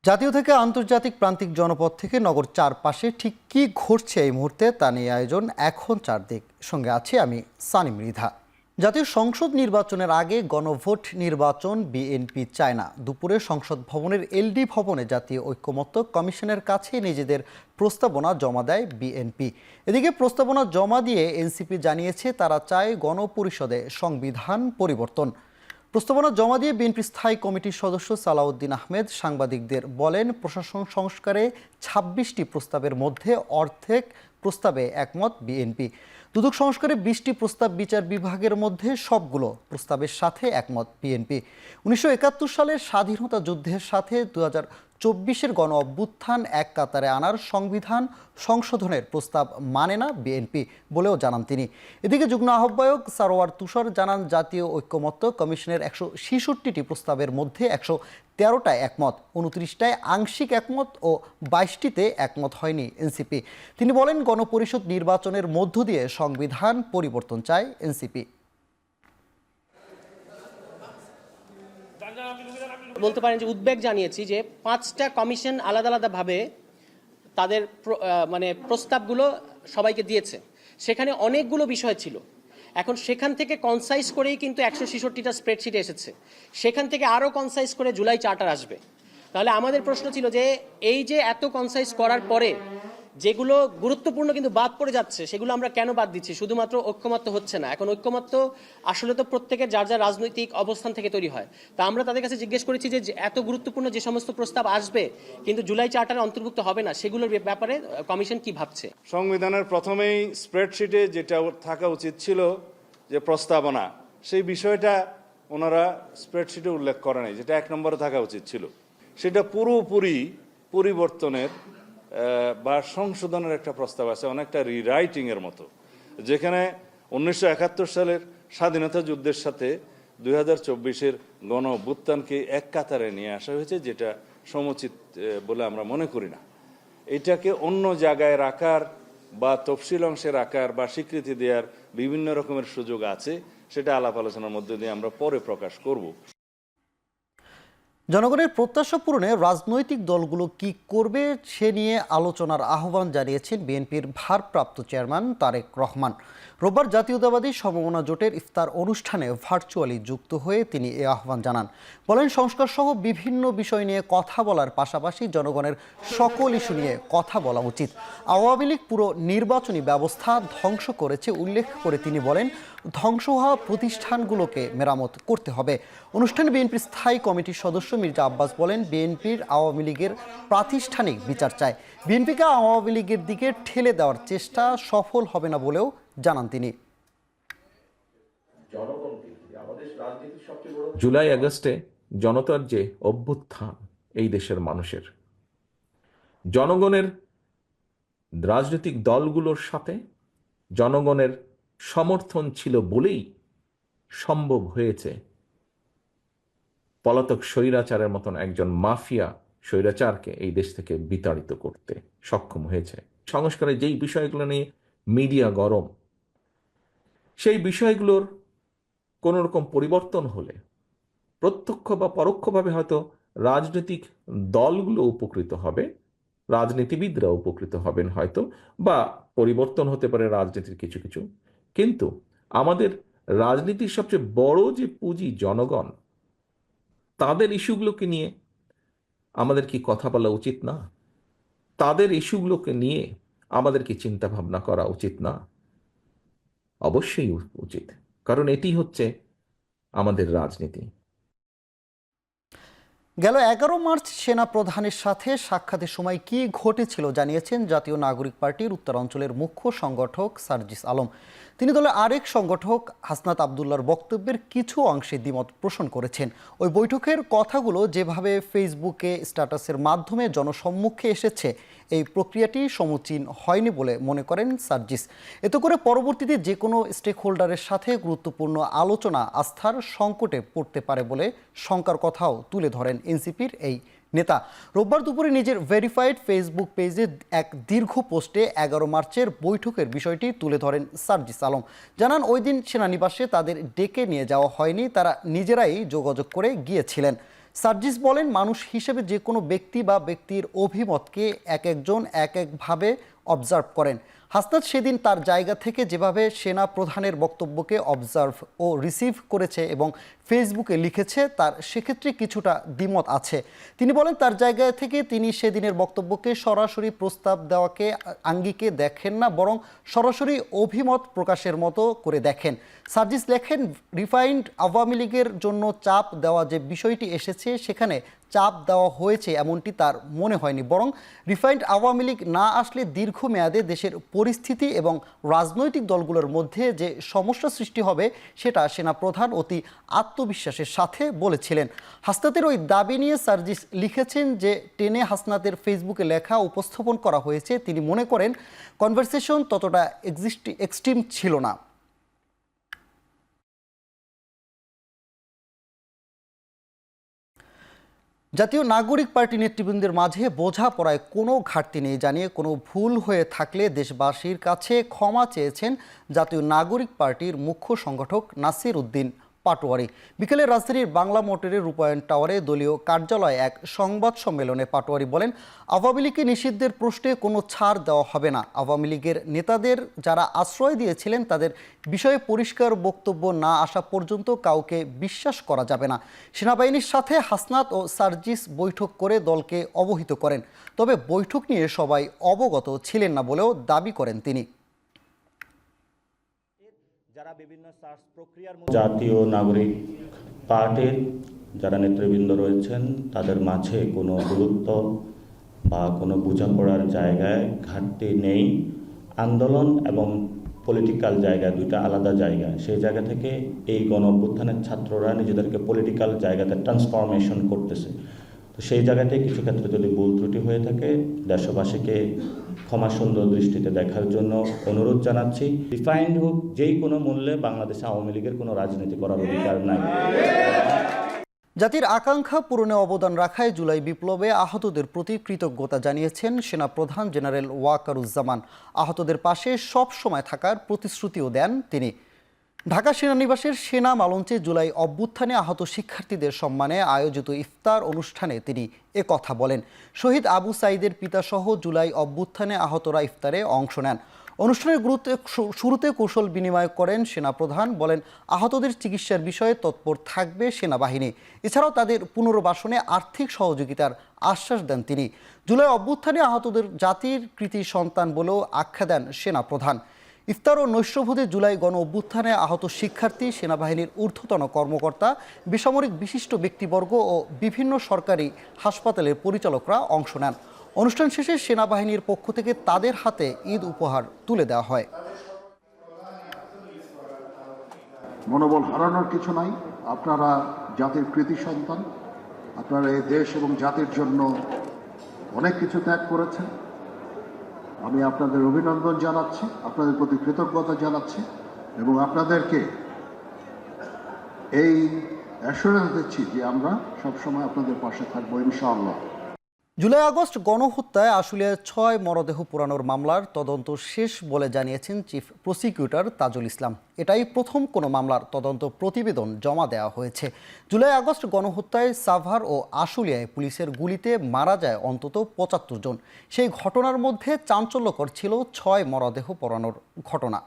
জাতীয় থেকে আন্তর্জাতিক প্রান্তিক জনপদ থেকে নগর চারপাশে ঠিক কী ঘটছে এই মুহূর্তে তা নিয়ে আয়োজন এখন চারদিক। সঙ্গে আছি আমি সানি মৃধা। জাতীয় সংসদ নির্বাচনের আগে গণভোট নির্বাচন বিএনপি চায় না। দুপুরে সংসদ ভবনের এলডি ভবনে জাতীয় ঐক্যমত্য কমিশনের কাছে নিজেদের প্রস্তাবনা জমা দেয় বিএনপি। এদিকে প্রস্তাবনা জমা দিয়ে এনসিপি জানিয়েছে তারা চায় গণপরিষদে সংবিধান পরিবর্তন। প্রস্তাবনা জমা দিয়ে বিএনপি স্থায়ী কমিটির সদস্য সালাউদ্দিন আহমেদ সাংবাদিকদের বলেন, প্রশাসন সংস্কারে ২৬টি প্রস্তাবের মধ্যে অর্ধেক প্রস্তাবে একমত বিএনপি। দুদক সংস্কারে ২০টি প্রস্তাব বিচার বিভাগের মধ্যে সবগুলো প্রস্তাবের সাথে একমত বিএনপি। ১৯৭১ সালের স্বাধীনতা যুদ্ধের সাথে ২০২৪-এর গণ অভ্যুত্থান এক কাতারে আনার সংবিধান সংশোধনের প্রস্তাব মানে না বিএনপি বলেও জানান তিনি। এদিকে যুগ্ম আহ্বায়ক সারোয়ার তুষার জানান, জাতীয় ঐক্যমত্য কমিশনের ১৬৬টি প্রস্তাবের মধ্যে ১১৩টায় একমত, ২৯টায় আংশিক একমত ও ২২টিতে একমত হয়নি এনসিপি। তিনি বলেন, গণপরিষদ নির্বাচনের মধ্য দিয়ে সংবিধান পরিবর্তন চায় এনসিপি। বলতে পারেন যে উদ্বেগ জানিয়েছি যে 5টা কমিশন আলাদা আলাদাভাবে তাদের প্রস্তাবগুলো সবাইকে দিয়েছে। সেখানে অনেকগুলো বিষয় ছিল। এখন সেখান থেকে কনসাইজ করেই কিন্তু ১৬৬টা স্প্রেডশিটে এসেছে। সেখান থেকে আরও কনসাইজ করে জুলাই চার্টার আসবে। তাহলে আমাদের প্রশ্ন ছিল যে এই যে এত কনসাইজ করার পরে যেগুলো গুরুত্বপূর্ণ কিন্তু বাদ পড়ে যাচ্ছে, সেগুলো আমরা কেন বাদ দিচ্ছি? শুধুমাত্র ঐক্যমত্য হচ্ছে না। এখন ঐক্যমত্য আসলে তো প্রত্যেকের যার যার রাজনৈতিক অবস্থান থেকে তৈরি হয়। তা আমরা তাদের কাছে জিজ্ঞেস করেছি যে এত গুরুত্বপূর্ণ যে সমস্ত প্রস্তাব আসবে কিন্তু জুলাই চার্টারে অন্তর্ভুক্ত হবে না, সেগুলোর ব্যাপারে কমিশন কি ভাবছে? সংবিধানের প্রথমেই স্প্রেডশিটে যেটা থাকা উচিত ছিল যে প্রস্তাবনা, সেই বিষয়টা ওনারা স্প্রেডশিটে উল্লেখ করে নাই, যেটা ১ নম্বরে থাকা উচিত ছিল। সেটা পুরোপুরি পরিবর্তনের বা সংশোধনের একটা প্রস্তাব আছে, অনেকটা রিরাইটিং এর মতো, যেখানে ১৯৭১ সালের স্বাধীনতা যুদ্ধের সাথে ২০২৪-এর গণ অভ্যুত্থানকে এক কাতারে নিয়ে আসা হয়েছে, যেটা সমুচিত বলে আমরা মনে করি না। এটাকে অন্য জায়গায় রাখার বা তফসিল অংশে রাখার বা স্বীকৃতি দেওয়ার বিভিন্ন রকমের সুযোগ আছে, সেটা আলাপ আলোচনার মধ্যে দিয়ে আমরা পরে প্রকাশ করব। জনগণের প্রত্যাশা পূরণে রাজনৈতিক দলগুলো কি করবে সে নিয়ে আলোচনার আহ্বান জানিয়েছেন বিএনপির ভারপ্রাপ্ত চেয়ারম্যান তারেক রহমান। রোববার জাতীয়তাবাদী সমমনা জোটের ইফতার অনুষ্ঠানে ভার্চুয়ালি যুক্ত হয়ে তিনি এ আহ্বান জানান। বলেন, সংস্কার সহ বিভিন্ন বিষয় নিয়ে কথা বলার পাশাপাশি জনগণের সকল ইস্যু নিয়ে কথা বলা উচিত। আওয়ামী লীগ পুরো নির্বাচনী ব্যবস্থা ধ্বংস করেছে উল্লেখ করে তিনি বলেন, ধ্বংস হওয়া প্রতিষ্ঠানগুলোকে মেরামত করতে হবে। অনুষ্ঠানে বিএনপির স্থায়ী কমিটির সদস্য মির্জা আব্বাস বলেন, বিএনপির আওয়ামী লীগের প্রাতিষ্ঠানিক বিচার চায়। বিএনপিকে আওয়ামী লীগের দিকে ঠেলে দেওয়ার চেষ্টা সফল হবে না বলেও জানান তিনি। জুলাই আগস্টে জনতার যে অভ্যুত্থান, এই দেশের মানুষের জনগণের রাজনৈতিক দলগুলোর সাথে জনগণের সমর্থন ছিল বলেই সম্ভব হয়েছে পলাতক স্বৈরাচারের মতন একজন মাফিয়া স্বৈরাচারকে এই দেশ থেকে বিতাড়িত করতে সক্ষম হয়েছে। সংস্কারের যেই বিষয়গুলো নিয়ে মিডিয়া গরম, সেই বিষয়গুলোর কোনো রকম পরিবর্তন হলে প্রত্যক্ষ বা পরোক্ষভাবে হয়তো রাজনৈতিক দলগুলো উপকৃত হবে, রাজনীতিবিদরা উপকৃত হবেন হয়তো, বা পরিবর্তন হতে পারে রাজনীতির কিছু কিছু। কিন্তু আমাদের রাজনীতির সবচেয়ে বড় যে পুঁজি জনগণ, তাদের ইস্যুগুলোকে নিয়ে আমাদের কি কথা বলা উচিত না? তাদের ইস্যুগুলোকে নিয়ে আমাদের কি চিন্তা ভাবনা করা উচিত না? অবশ্যই উচিত, কারণ এটি হচ্ছে আমাদের রাজনীতি। গেল ১১ মার্চ সেনা প্রধানের সাথে সাক্ষাতের সময় কি ঘটেছিল জানিয়েছেন জাতীয় নাগরিক পার্টির উত্তরাঞ্চলের মুখ্য সংগঠক সার্জিস আলম। তিনি দলের আরেক সংগঠক হাসনাত আবদুল্লাহর বক্তব্যের কিছু অংশে দ্বিমত পোষণ করেছেন। ওই বৈঠকের কথাগুলো যেভাবে ফেসবুকে স্ট্যাটাসের মাধ্যমে জনসম্মুখে এসেছে, এই প্রক্রিয়াটি সমীচীন হয়নি বলে মনে করেন সার্জিস। এতে করে পরবর্তীতে যে কোনো স্টেক হোল্ডারের সাথে গুরুত্বপূর্ণ আলোচনা আস্থার সংকটে পড়তে পারে বলে শঙ্কার কথাও তুলে ধরেন এনসিপির এই নেতা। রোববার দুপুরে নিজের ভেরিফাইড ফেসবুক পেজে এক দীর্ঘ পোস্টে ১১ মার্চের বৈঠকের বিষয়টি তুলে ধরেন সার্জিস আলম। জানান, ওই দিন সেনানিবাসে তাদের ডেকে নিয়ে যাওয়া হয়নি, তারা নিজেরাই যোগাযোগ করে গিয়েছিলেন। সার্জিস বলেন, মানুষ হিসেবে যে কোনো ব্যক্তি বা ব্যক্তির অভিমতকে এক একজন এক একভাবে অবজার্ভ করেন। হাসনাত সেদিন তার জায়গা থেকে যেভাবে সেনা প্রধানের বক্তব্যকে অবজার্ভ ও রিসিভ করেছে এবং ফেসবুকে লিখেছে, তার সেক্ষেত্রে কিছুটা দ্বিমত আছে। তিনি বলেন, তার জায়গা থেকে তিনি সেদিনের বক্তব্যকে সরাসরি প্রস্তাব দেওয়াকে আঙ্গিকে দেখেন না, বরং সরাসরি অভিমত প্রকাশের মতো করে দেখেন। সার্জিস লেখেন, রিফাইন্ড আওয়ামী লীগের জন্য চাপ দেওয়া যে বিষয়টি এসেছে, সেখানে চাপ দেওয়া হয়েছে এমনটি তার মনে হয়নি, বরং রিফাইন্ড আওয়ামী লীগ না আসলে দীর্ঘমেয়াদে দেশের পরিস্থিতি এবং রাজনৈতিক দলগুলোর মধ্যে যে সমস্যা সৃষ্টি হবে সেটা সেনাপ্রধান অতি আত্মবিশ্বাসের সাথে বলেছিলেন। হাসনাতের ওই দাবি নিয়ে সার্জিস লিখেছেন যে টেনে হাসনাতের ফেসবুকে লেখা উপস্থাপন করা হয়েছে। তিনি মনে করেন কনভারসেশন ততটা এক্সট্রিম ছিল না। জাতীয় নাগরিক পার্টি নেতৃবৃন্দের মাঝে বোঝাপড়ায় কোনো ঘাটতি নেই জানিয়ে কোনো ভুল হয়ে থাকলে দেশবাসীর কাছে ক্ষমা চেয়েছেন জাতীয় নাগরিক পার্টির মুখ্য সংগঠক নাসির উদ্দিন পাটোয়ারি। বিকেলে রাজধানীর বাংলা মোটরের রূপায়ণ টাওয়ারে দলীয় কার্যালয়ে এক সংবাদ সম্মেলনে পাটোয়ারি বলেন, আওয়ামী লীগকে নিষিদ্ধের প্রশ্নে কোনো ছাড় দেওয়া হবে না। আওয়ামী লীগের নেতাদের যারা আশ্রয় দিয়েছিলেন তাদের বিষয়ে পরিষ্কার বক্তব্য না আসা পর্যন্ত কাউকে বিশ্বাস করা যাবে না। সেনাবাহিনীর সাথে হাসনাত ও সার্জিস বৈঠক করে দলকে অবহিত করেন, তবে বৈঠক নিয়ে সবাই অবগত ছিলেন না বলেও দাবি করেন তিনি। জাতীয় নাগরিক পার্টির যারা নেতৃবৃন্দ রয়েছেন তাদের মাঝে কোনো দূরত্ব বা কোনো বোঝাপড়ার জায়গায় ঘাটতি নেই। আন্দোলন এবং পলিটিক্যাল জায়গা দুইটা আলাদা জায়গা। সেই জায়গা থেকে এই গণ অভ্যুত্থানের ছাত্ররা নিজেদেরকে পলিটিক্যাল জায়গাতে ট্রান্সফরমেশন করতেছে। তো সেই জায়গাটায় কিছু ক্ষেত্রে যদি ভুল ত্রুটি হয়ে থাকে দেশবাসীকে ক্ষমা সুন্দর দৃষ্টিতে দেখার জন্য অনুরোধ জানাচ্ছি। রিফাইন্ড হোক, যেই কোনো মূল্যে বাংলাদেশে আওয়ামী লীগের কোনো রাজনীতি করার অধিকার নাই। জাতির আকাঙ্ক্ষা পূরণে অবদান রাখায় জুলাই বিপ্লবে আহতদের প্রতি কৃতজ্ঞতা জানিয়েছেন সেনাপ্রধান জেনারেল ওয়াকারুজ্জামান। আহতদের পাশে সব সময় থাকার প্রতিশ্রুতিও দেন তিনি। ঢাকা সেনানিবাসের সেনা মালঞ্চে জুলাই অভ্যুত্থানে আহত শিক্ষার্থীদের সম্মানে আয়োজিত ইফতার অনুষ্ঠানে তিনি একথা বলেন। শহীদ আবু সাঈদের পিতাসহ জুলাই অভ্যুত্থানে আহতরা ইফতারে অংশ নেন। অনুষ্ঠানের শুরুতে কৌশল বিনিময় করেন সেনাপ্রধান। বলেন, আহতদের চিকিৎসার বিষয়ে তৎপর থাকবে সেনাবাহিনী। এছাড়াও তাদের পুনর্বাসনে আর্থিক সহযোগিতার আশ্বাস দেন তিনি। জুলাই অভ্যুত্থানে আহতদের জাতির কৃতি সন্তান বলেও আখ্যা দেন সেনাপ্রধান। ইফতার ও নৈশভোজে জুলাই গণ অভ্যুত্থানে আহত শিক্ষার্থী, সেনাবাহিনীর ঊর্ধ্বতন কর্মকর্তা, বেসামরিক বিশিষ্ট ব্যক্তিবর্গ ও বিভিন্ন সরকারি হাসপাতালের পরিচালকরা অংশ নেন। অনুষ্ঠান শেষে সেনাবাহিনীর পক্ষ থেকে তাদের হাতে ঈদ উপহার তুলে দেওয়া হয়। মনোবল হারানোর কিছু নাই। আপনারা জাতির কৃতি সন্তান। আপনারা এই দেশ এবং জাতির জন্য অনেক কিছু ত্যাগ করেছেন। আমি আপনাদের অভিনন্দন জানাচ্ছি, আপনাদের প্রতি কৃতজ্ঞতা জানাচ্ছি এবং আপনাদেরকে এই অ্যাসুরেন্স দিচ্ছি যে আমরা সবসময় আপনাদের পাশে থাকবো ইনশাআল্লাহ। জুলাই আগস্ট গণহত্যায় আশুলিয়ায় 6 মরদেহ পোড়ানোর মামলার তদন্ত শেষ বলে জানিয়েছেন চিফ প্রসিকিউটর তাজুল ইসলাম। এটাই প্রথম কোনো মামলার তদন্ত প্রতিবেদন জমা দেওয়া হয়েছে। জুলাই আগস্ট গণহত্যায় সাভার ও আশুলিয়ায় পুলিশের গুলিতে মারা যায় অন্তত 75 জন। সেই ঘটনার মধ্যে চাঞ্চল্যকর ছিল 6 মরদেহ পোড়ানোর ঘটনা।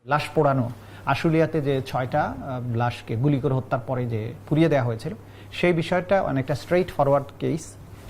লাশ পোড়ানো, আশুলিয়াতে যে 6টা লাশকে গুলি করে হত্যার পরে যে পুড়িয়ে দেওয়া হয়েছিল, সেই বিষয়টা অনেকটা স্ট্রেইট ফরওয়ার্ড কেস।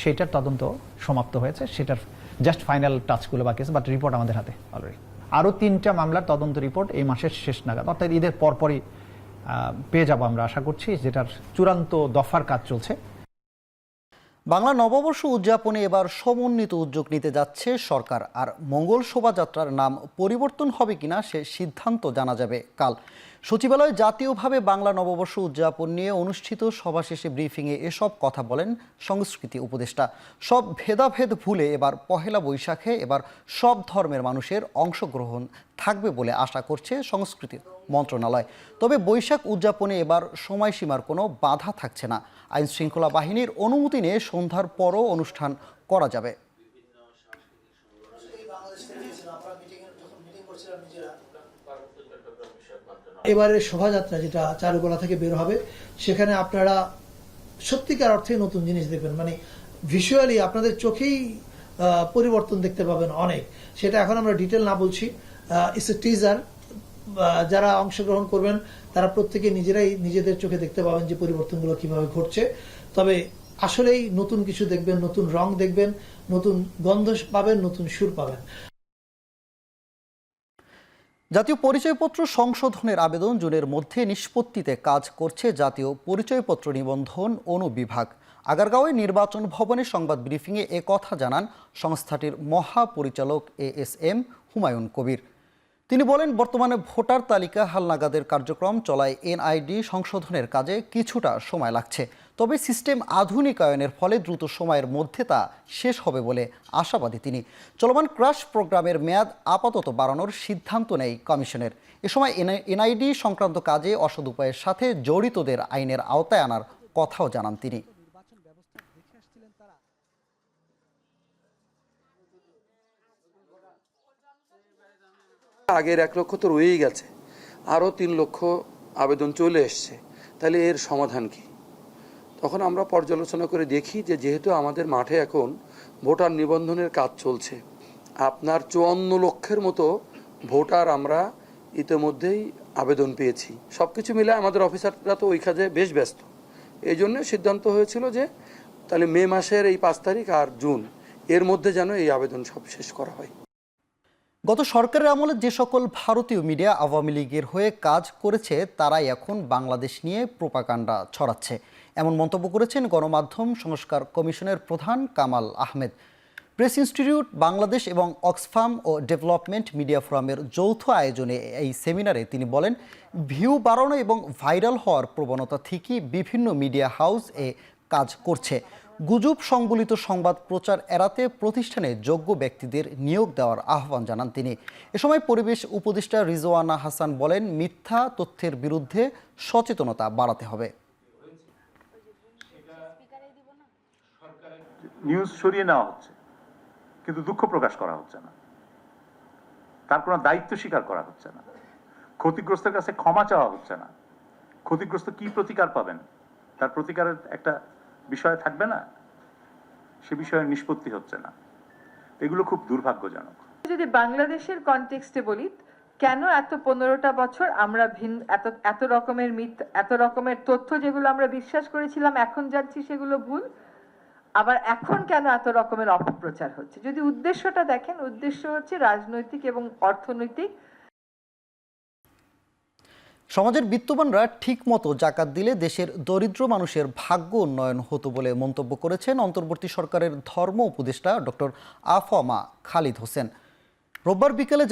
সেটার তদন্ত সমাপ্ত হয়েছে, সেটার জাস্ট ফাইনাল টাচগুলো বাকি আছে, বাট রিপোর্ট আমাদের হাতে অলরেডি। আরও 3টা মামলার তদন্ত রিপোর্ট এই মাসের শেষ নাগাদ, অর্থাৎ ঈদের পরপরই পেয়ে যাব আমরা আশা করছি, যেটার চূড়ান্ত দফার কাজ চলছে। বাংলা নববর্ষ উদযাপনে এবার সমন্বিত উদ্যোগ নিতে যাচ্ছে সরকার। আর মঙ্গল শোভাযাত্রার নাম পরিবর্তন হবে কিনা সে সিদ্ধান্ত জানা যাবে কাল। সচিবালয়ে জাতীয়ভাবে বাংলা নববর্ষ উদযাপন নিয়ে অনুষ্ঠিত সভা শেষে ব্রিফিংয়ে এসব কথা বলেন সংস্কৃতি উপদেষ্টা। সব ভেদাভেদ ভুলে এবার পহেলা বৈশাখে এবার সব ধর্মের মানুষের অংশগ্রহণ থাকবে বলে আশা করছে সংস্কৃতি মন্ত্রণালয়। তবে বৈশাখ উদযাপনে এবার সময়সীমার কোনো বাধা থাকছে না। আইন শৃঙ্খলা বাহিনীর অনুমতি নিয়ে সন্ধ্যার পরও অনুষ্ঠান করা যাবে। এবারের শোভাযাত্রা যেটা চারুকলা থেকে বের হবে সেখানে আপনারা সত্যিকার অর্থে নতুন জিনিস দেখবেন, মানে ভিজুয়ালি আপনাদের চোখেই পরিবর্তন দেখতে পাবেন অনেক। সেটা এখন আমরা ডিটেল না বলছি, ইটস এ টিজার। যারা অংশগ্রহণ করবেন তারা প্রত্যেকে নিজেরাই নিজেদের চোখে দেখতে পাবেন যে পরিবর্তনগুলো কিভাবে ঘটছে। তবে আসলেই নতুন কিছু দেখবেন, নতুন রং দেখবেন, নতুন গন্ধ পাবেন, নতুন সুর পাবেন। জাতীয় পরিচয়পত্র সংশোধনের আবেদন জুনের মধ্যে নিষ্পত্তিতে কাজ করছে জাতীয় পরিচয়পত্র নিবন্ধন অনুবিভাগ। আগারগাঁওয়ে নির্বাচন ভবনে সংবাদ ব্রিফিংয়ে কথা জানান সংস্থাটির মহাপরিচালক ASM হুমায়ুন কবির। তিনি বলেন, বর্তমানে ভোটার তালিকা হালনাগাদের কার্যক্রম চলায় NID সংশোধনের কাজে কিছুটা সময় লাগছে। তবে সিস্টেম আধুনিকায়নের ফলে দ্রুত সময়ের মধ্যে তা শেষ হবে বলে আশাবাদী তিনি। চলমান ক্রাশ প্রোগ্রামের মেয়াদ আপাতত বাড়ানোর সিদ্ধান্ত নেয় কমিশনের। এ সময় NID সংক্রান্ত কাজে অসৎ উপায়ের সাথে জড়িতদের আইনের আওতায় আনার কথাও জানান তিনি। আগের 1 লক্ষ তো রয়েই গেছে, আরও 3 লক্ষ আবেদন চলে এসছে, তাহলে এর সমাধান কি? তখন আমরা পর্যালোচনা করে দেখি যে যেহেতু আমাদের মাঠে এখন ভোটার নিবন্ধনের কাজ চলছে, আপনার 54 লক্ষের মতো ভোটার আমরা ইতিমধ্যেই আবেদন পেয়েছি। সব কিছু মিলে আমাদের অফিসাররা তো ওই কাজে বেশ ব্যস্ত। এই জন্য সিদ্ধান্ত হয়েছিল যে তাহলে মে মাসের এই 5 তারিখ আর জুন এর মধ্যে যেন এই আবেদন সব শেষ করা হয়। গত সরকারের আমলে যে সকল ভারতীয় মিডিয়া আওয়ামী লীগের হয়ে কাজ করেছে তারাই এখন বাংলাদেশ নিয়ে প্রোপাগান্ডা ছড়াচ্ছে, এমন মন্তব্য করেছেন গণমাধ্যম সংস্কার কমিশনের প্রধান কামাল আহমেদ। প্রেস ইনস্টিটিউট বাংলাদেশ এবং অক্সফাম ও ডেভেলপমেন্ট মিডিয়া ফোরামের যৌথ আয়োজনে এই সেমিনারে তিনি বলেন, ভিউ বাড়ানো এবং ভাইরাল হওয়ার প্রবণতা থেকেই বিভিন্ন মিডিয়া হাউস এ কাজ করছে। গুজব সংবলিত সংবাদ প্রচার এড়াতে প্রতিষ্ঠানে যোগ্য ব্যক্তিদের নিয়োগ দেওয়ার আহ্বান জানান তিনি। এ সময় পরিবেশ উপদেষ্টা রিজওয়ানা হাসান বলেন, মিথ্যা তথ্যের বিরুদ্ধে সচেতনতা বাড়াতে হবে। নিউজ সরিয়ে নেওয়া হচ্ছে কিন্তু দুঃখ প্রকাশ করা হচ্ছে না, তার কোনো দায়িত্ব স্বীকার করা হচ্ছে না, ক্ষতিগ্রস্তের কাছে ক্ষমা চাওয়া হচ্ছে না। ক্ষতিগ্রস্ত কি প্রতিকার পাবেন, তার প্রতিকারের একটা বিষয় থাকবে না, সে বিষয়ে নিষ্পত্তি হচ্ছে না। এগুলো খুব দুর্ভাগ্যজনক। যদি বাংলাদেশের কনটেক্সটে বলি, কেন এত 15টা বছর আমরা এত রকমের এত রকমের তথ্য যেগুলো আমরা বিশ্বাস করেছিলাম এখন জানছি সেগুলো ভুল, আবার এখন কেন এত রকমের অপপ্রচার হচ্ছে? যদি উদ্দেশ্যটা দেখেন, উদ্দেশ্য হচ্ছে রাজনৈতিক এবং অর্থনৈতিক। সমাজের বিত্তবানরা ঠিকমতো জাকাত দিলে দেশের দরিদ্র মানুষের ভাগ্য উন্নয়ন হতো বলে মন্তব্য করেছেন অন্তর্বর্তী সরকারের ধর্ম উপদেষ্টা ডক্টর আফামা খালিদ হোসেন। রোববার বিকেলে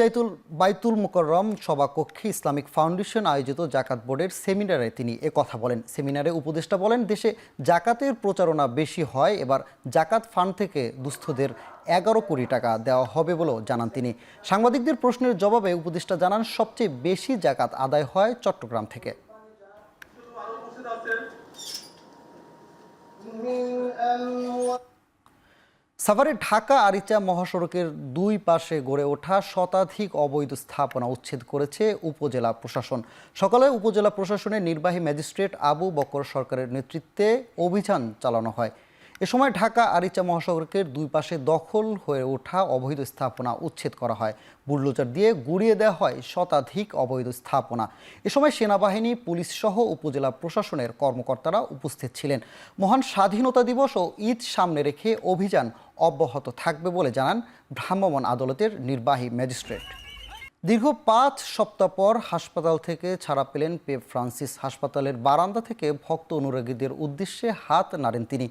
বাইতুল মুকাররম সভাকক্ষে ইসলামিক ফাউন্ডেশন আয়োজিত জাকাত বোর্ডের সেমিনারে তিনি কথা বলেন। সেমিনারে উপদেষ্টা বলেন, দেশে জাকাতের প্রচারণা বেশি হয়, এবার জাকাত ফান্ড থেকে দুস্থদের 11 কোটি টাকা দেওয়া হবে বলেও জানান তিনি। সাংবাদিকদের প্রশ্নের জবাবে উপদেষ্টা জানান, সবচেয়ে বেশি জাকাত আদায় হয় চট্টগ্রাম থেকে। সাভারে ঢাকা আরিচা মহাসড়কের 2 পাশে গড়ে ওঠা শতাধিক অবৈধ স্থাপনা উচ্ছেদ করেছে উপজেলা প্রশাসন। সকালে উপজেলা প্রশাসনের নির্বাহী ম্যাজিস্ট্রেট আবু বকর সরকারের নেতৃত্বে অভিযান চালানো হয়। এ সময় ঢাকা আরিচা মহাসড়কের 2 পাশে দখল হয়ে ওঠা অবৈধ স্থাপনা উচ্ছেদ করা হয়। বুলডোজার দিয়ে গুড়িয়ে দেওয়া হয় শতাধিক অবৈধ স্থাপনা। এ সময় সেনাবাহিনী, পুলিশ সহ উপজেলা প্রশাসনের কর্মকর্তারা উপস্থিত ছিলেন। মহান স্বাধীনতা দিবস ও ঈদ সামনে রেখে অভিযান অব্যাহত থাকবে বলে জানান ভ্রাম্যমাণ আদালতের নির্বাহী ম্যাজিস্ট্রেট। দীর্ঘ 5 সপ্তাহ পর হাসপাতাল থেকে ছাড়া পেলেন পেপ ফ্রান্সিস। হাসপাতালের বারান্দা থেকে ভক্ত অনুরাগীদের উদ্দেশ্যে হাত নাড়েন তিনি।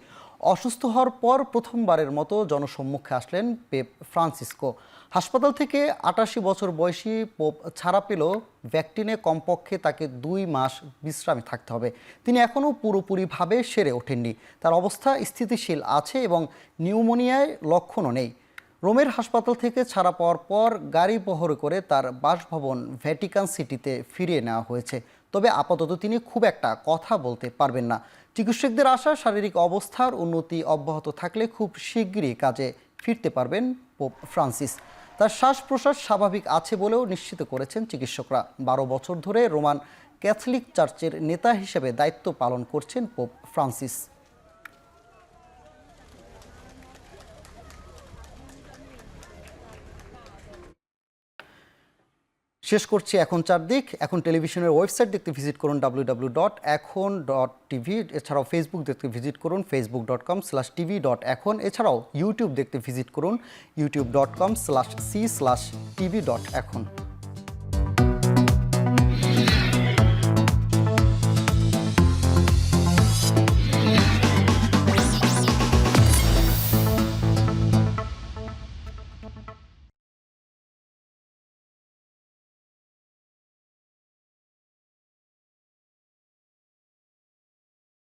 অসুস্থ হওয়ার পর প্রথমবারের মতো জনসম্মুখে আসলেন পেপ ফ্রান্সিসকো। হাসপাতাল থেকে 88 বছর বয়সী পোপ ছাড়া পেল ভ্যাকটিনে কমপক্ষে তাকে 2 মাস বিশ্রামে থাকতে হবে। তিনি এখনও পুরোপুরিভাবে সেরে ওঠেননি। তার অবস্থা স্থিতিশীল আছে এবং নিউমোনিয়ায় লক্ষণও নেই। রোমের হাসপাতাল থেকে ছাড়া পাওয়ার পর গাড়ি বহরে করে তার বাসভবন ভ্যাটিকান সিটিতে ফিরিয়ে নেওয়া হয়েছে। তবে আপাতত তিনি খুব একটা কথা বলতে পারবেন না। চিকিৎসকদের আশা, শারীরিক অবস্থার উন্নতি অব্যাহত থাকলে খুব শিগগিরই কাজে ফিরতে পারবেন পোপ ফ্রান্সিস। তার শ্বাস প্রশ্বাস স্বাভাবিক আছে বলেও নিশ্চিত করেছেন চিকিৎসকরা। 12 বছর ধরে রোমান ক্যাথলিক চার্চের নেতা হিসেবে দায়িত্ব পালন করছেন পোপ ফ্রান্সিস। শেষ করছি এখন চারদিক। এখন টেলিভিশনের ওয়েবসাইট দেখতে ভিজিট করুন www.ekhon.tv। এছাড়াও ফেসবুক দেখতে ভিজিট করুন facebook.com/tv.ekhon। এছাড়াও ইউটিউব দেখতে ভিজিট করুন youtube.com/c/tv.ekhon।